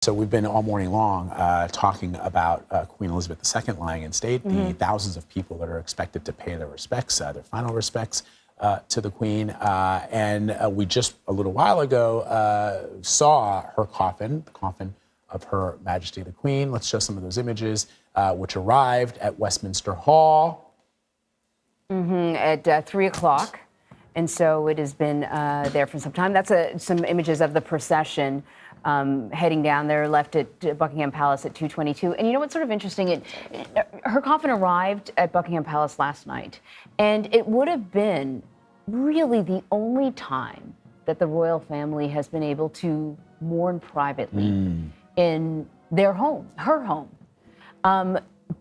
So we've been all morning long talking about Queen Elizabeth II lying in state, the thousands of people that are expected to pay their respects, their final respects to the Queen. And we just a little while ago saw her coffin, the coffin of Her Majesty the Queen. Let's show some of those images, which arrived at Westminster Hall. At 3 o'clock. And so it has been there for some time. That's some images of the procession heading down there, left at Buckingham Palace at 2:22. And you know what's sort of interesting? Her coffin arrived at Buckingham Palace last night, and it would have been really the only time that the royal family has been able to mourn privately in their home, her home,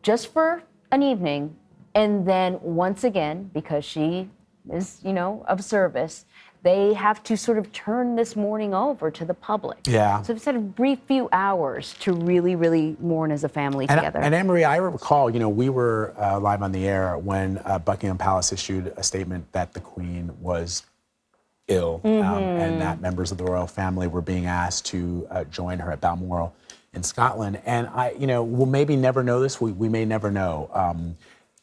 just for an evening. And then once again, because she is, of service, they have to sort of turn this mourning over to the public. Yeah. So it's had a brief few hours to really, really mourn as a family together. And Anne-Marie, I recall, we were live on the air when Buckingham Palace issued a statement that the Queen was ill and that members of the royal family were being asked to join her at Balmoral in Scotland. And we'll maybe never know this. We may never know.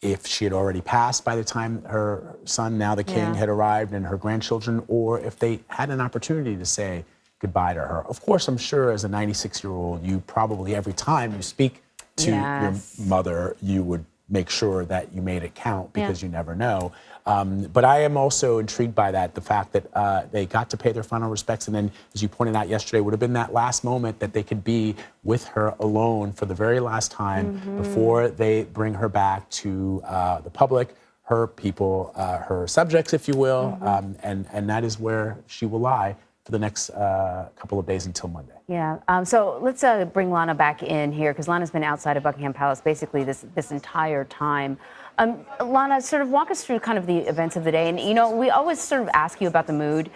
If she had already passed by the time her son, now the king, had arrived, and her grandchildren, or if they had an opportunity to say goodbye to her. Of course, I'm sure as a 96-year-old, you probably every time you speak to your mother, you would make sure that you made it count because you never know. But I am also intrigued by that, the fact that they got to pay their final respects. And then, as you pointed out yesterday, would have been that last moment that they could be with her alone for the very last time before they bring her back to the public, her people, her subjects, if you will. And that is where she will lie for the next couple of days until Monday. Yeah. So let's bring Lana back in here, because Lana's been outside of Buckingham Palace basically this entire time. Lana, sort of walk us through kind of the events of the day. And, we always sort of ask you about the mood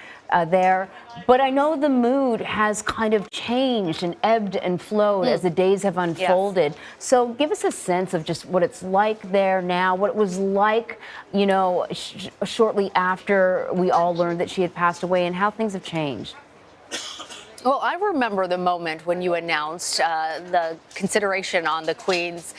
there, but I know the mood has kind of changed and ebbed and flowed as the days have unfolded. Yes. So give us a sense of just what it's like there now, what it was like, shortly after we all learned that she had passed away, and how things have changed. Well, I remember the moment when you announced the consideration on the Queen's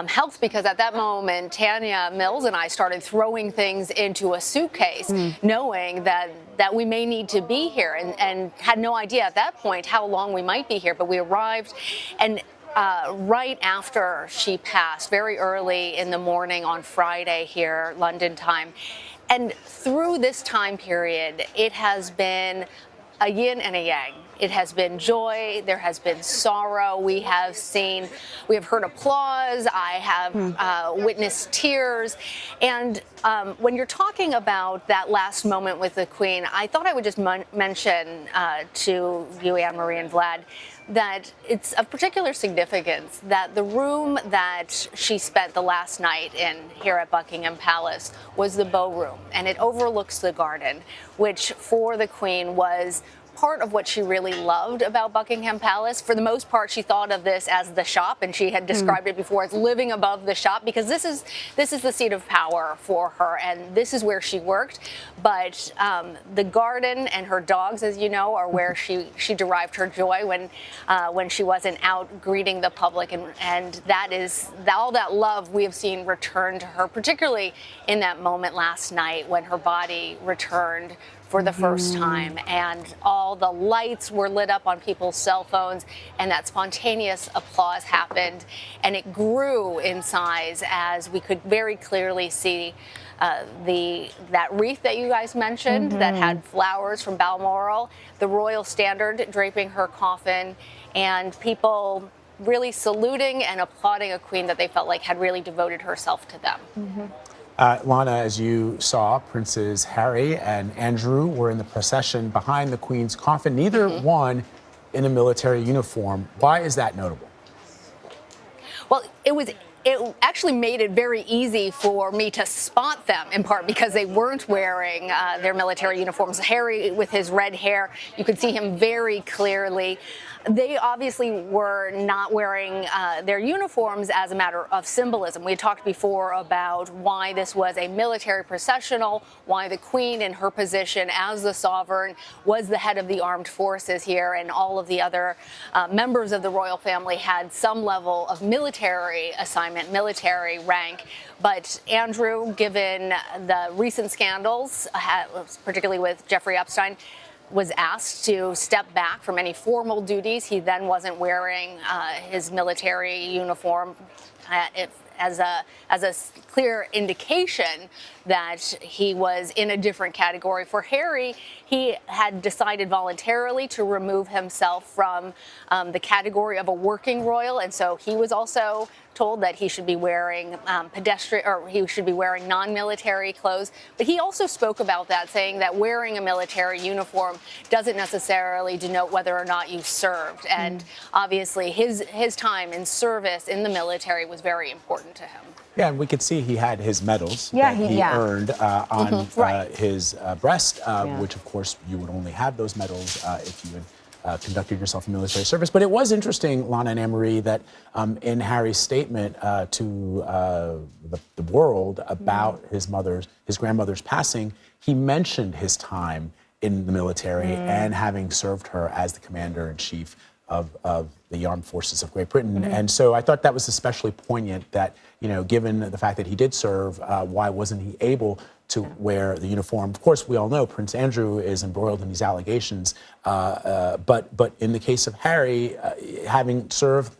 health, because at that moment, Tanya Mills and I started throwing things into a suitcase, knowing that we may need to be here, and had no idea at that point how long we might be here. But we arrived, and right after she passed, very early in the morning on Friday here, London time. And through this time period, it has been a yin and a yang. It has been joy. There has been sorrow. We have heard applause. I have witnessed tears. And when you're talking about that last moment with the Queen, I thought I would just mention to you, Anne-Marie and Vlad, that it's of particular significance that the room that she spent the last night in here at Buckingham Palace was the Beau Room, and it overlooks the garden, which for the Queen was part of what she really loved about Buckingham Palace. For the most part, she thought of this as the shop, and she had described it before as living above the shop, because this is the seat of power for her, and this is where she worked. But the garden and her dogs, as you know, are where she derived her joy when she wasn't out greeting the public, and that is all that love we have seen return to her, particularly in that moment last night when her body returned for the first time, and all the lights were lit up on people's cell phones, and that spontaneous applause happened, and it grew in size as we could very clearly see that wreath that you guys mentioned that had flowers from Balmoral, the royal standard draping her coffin, and people really saluting and applauding a Queen that they felt like had really devoted herself to them. Lana, as you saw, Princes Harry and Andrew were in the procession behind the Queen's coffin, neither one in a military uniform. Why is that notable? Well, it actually made it very easy for me to spot them, in part because they weren't wearing their military uniforms. Harry, with his red hair, you could see him very clearly. they obviously were not wearing their uniforms as a matter of symbolism. We had talked before about why this was a military processional, why the Queen, in her position as the sovereign, was the head of the armed forces here, and all of the other members of the royal family had some level of military assignment, military rank. But Andrew, given the recent scandals, particularly with Jeffrey Epstein, was asked to step back from any formal duties. He then wasn't wearing his military uniform as a clear indication that he was in a different category. For Harry, he had decided voluntarily to remove himself from the category of a working royal, and so he was also told that he should be wearing he should be wearing non-military clothes. But he also spoke about that, saying that wearing a military uniform doesn't necessarily denote whether or not you served. And obviously his time in service in the military was very important to him. Yeah, and we could see he had his medals Yeah, that he earned on his breast, which, of course, you would only have those medals if you had conducted yourself in military service. But it was interesting, Lana and Anne-Marie, that in Harry's statement to the world about his grandmother's passing, he mentioned his time in the military and having served her as the commander-in-chief of the armed forces of Great Britain. And so I thought that was especially poignant that, you know, given the fact that he did serve, why wasn't he able to wear the uniform? Of course, we all know Prince Andrew is embroiled in these allegations, but in the case of Harry, having served,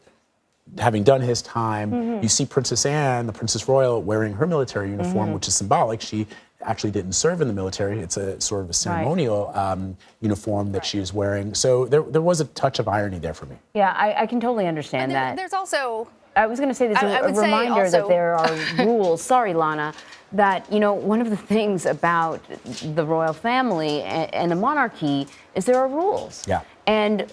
having done his time, you see Princess Anne, the Princess Royal, wearing her military uniform, which is symbolic. She actually didn't serve in the military. It's a sort of a ceremonial uniform that she is wearing. So there was a touch of irony there for me. Yeah, I can totally understand that. There's also... I was going to say there's a reminder that there are rules. Sorry, Lana. That, you know, one of the things about the royal family and the monarchy is there are rules. Yeah. And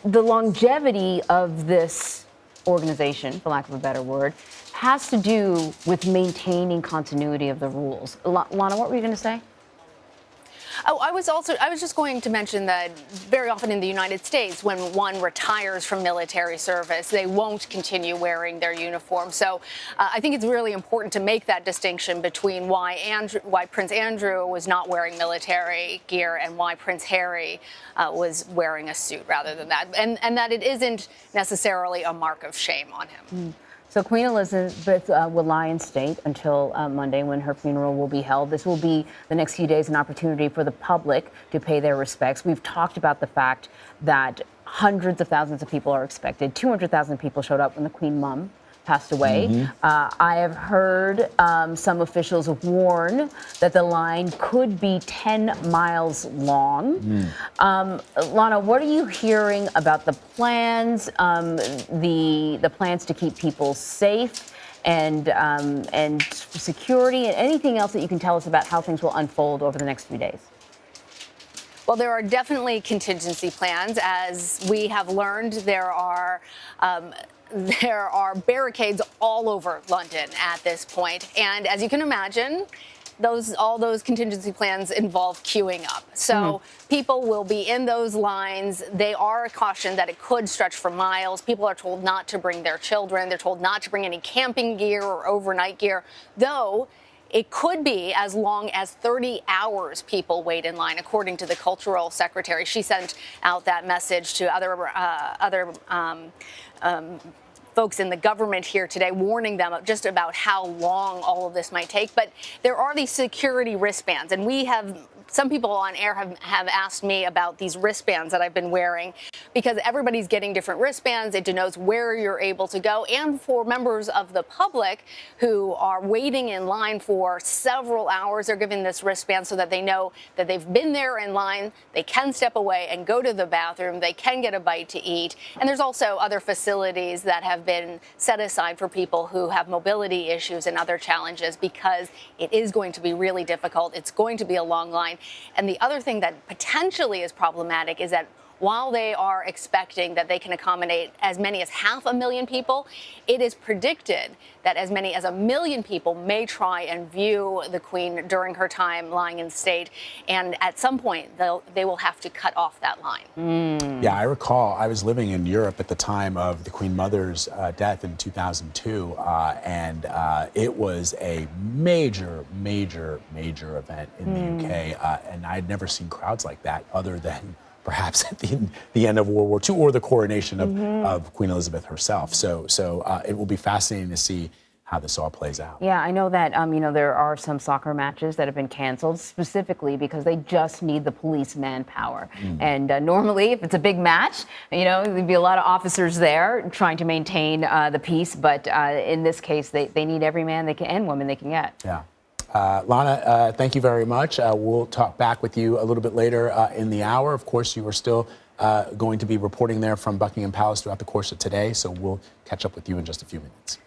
the longevity of this organization, for lack of a better word, has to do with maintaining continuity of the rules. Lana, what were you going to say? Oh, I was just going to mention that very often in the United States, when one retires from military service, they won't continue wearing their uniform. So I think it's really important to make that distinction between why Prince Andrew was not wearing military gear and why Prince Harry was wearing a suit rather than that, and that it isn't necessarily a mark of shame on him. So Queen Elizabeth will lie in state until Monday, when her funeral will be held. This will be the next few days an opportunity for the public to pay their respects. We've talked about the fact that hundreds of thousands of people are expected. 200,000 people showed up when the Queen Mum passed away. I have heard some officials warn that the line could be 10 miles long. Lana, what are you hearing about the plans, the plans to keep people safe and security, and anything else that you can tell us about how things will unfold over the next few days? Well, there are definitely contingency plans. As we have learned, there are barricades all over London at this point. And as you can imagine, all those contingency plans involve queuing up. So people will be in those lines. They are cautioned that it could stretch for miles. People are told not to bring their children. They're told not to bring any camping gear or overnight gear, though it could be as long as 30 hours people wait in line, according to the cultural secretary. She sent out that message to other folks in the government here today, warning them just about how long all of this might take. But there are these security wristbands, and some people on air have asked me about these wristbands that I've been wearing, because everybody's getting different wristbands. It denotes where you're able to go. And for members of the public who are waiting in line for several hours, they're given this wristband so that they know that they've been there in line, they can step away and go to the bathroom, they can get a bite to eat. And there's also other facilities that have been set aside for people who have mobility issues and other challenges, because it is going to be really difficult. It's going to be a long line. And the other thing that potentially is problematic is that while they are expecting that they can accommodate as many as 500,000 people, it is predicted that as many as 1 million people may try and view the Queen during her time lying in state. And at some point, they will have to cut off that line. Yeah, I recall I was living in Europe at the time of the Queen Mother's death in 2002, and it was a major event in the UK, and I'd never seen crowds like that other than perhaps at the end of World War II or the coronation of Queen Elizabeth herself. So it will be fascinating to see how this all plays out. Yeah, I know that, there are some soccer matches that have been canceled specifically because they just need the police manpower. And normally, if it's a big match, there'd be a lot of officers there trying to maintain the peace. But in this case, they need every man they can and woman they can get. Yeah. Lana, thank you very much. We'll talk back with you a little bit later in the hour. Of course, you are still going to be reporting there from Buckingham Palace throughout the course of today, so we'll catch up with you in just a few minutes.